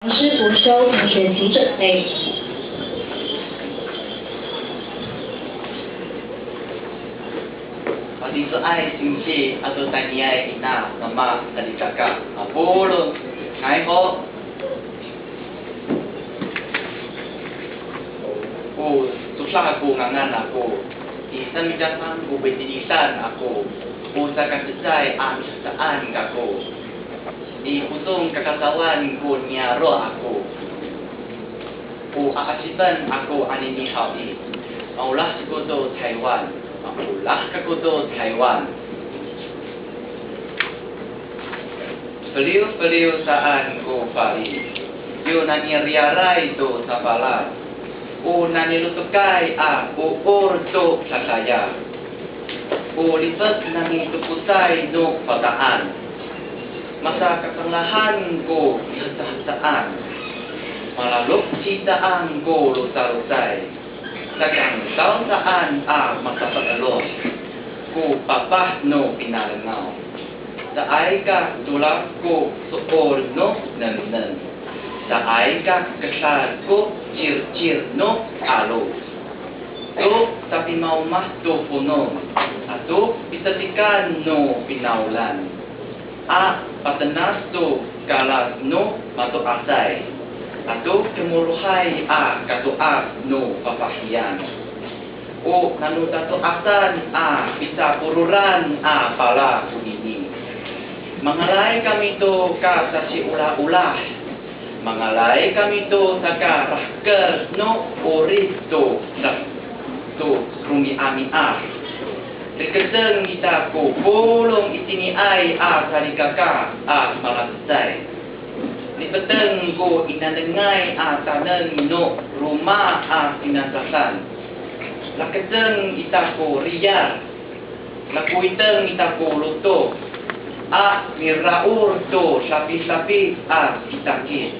杨师博修同学请准备。Di so ay simsi atau taniai ina mama tadi kakak apolo ngai ko susah aku ngangan aku isan jangan aku betinisan aku usahakan selesai amistaan aku di pusung kakatawan ku nyaro aku aasipan aku anini hawi maulah sekutu Taiwan Maulah kakuto Taiwan. Beliau-beliau saan ko pari. Yo nani riarai to sa balat. O nani lutukay o orto sa saya. O lipat nani tuputay no pataan. Masa kakanglahan ko sa saan. Malalok citaan ko lusa-lusay. Tagang saan magpapagalos ko papah no pinalangaw. Saay ka tulak ko suor no nanunan. Saay ka kasal ko cir-cir no alo. To sa pimaumah to puno. Ato pisatikan no pinaulan. Patanas to kalas no matuasay. Ato kemuluhay katuas no papahiyan. O nanutatuasan bisa pururan pala kunini. Mangalay kami to ka sa si ula-ula. Mangalay kami to sa ka rahker no orito sa to rumi ami Riketeng kita ko pulong itini ay sarikaka malasay. Ni peteng ko inadengay tanan no rumah sinasasan. Laketeng ita ko riyar. Lakuiteng ita ko luto. Miraur to sapi-sapi itakit.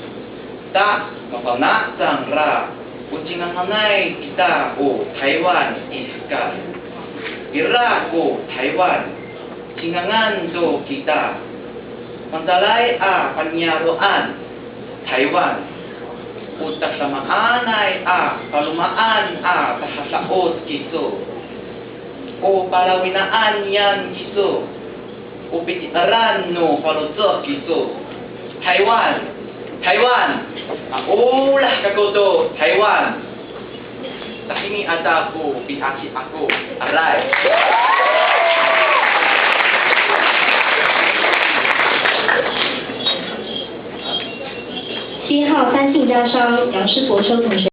Ta mapana sang ra. Ucingan hanay kita Taiwan iskal. Ira ko Taiwan. Cingangan to kita. Mantalay panyaroan Taiwan utak sama anay palumaan pahasaot kiso o palawinaan yan kiso o pititaran no paluto kiso Taiwan ulah kakoto Taiwan takini ata ko pihaki ako aray 7号三信家商杨师博修同学。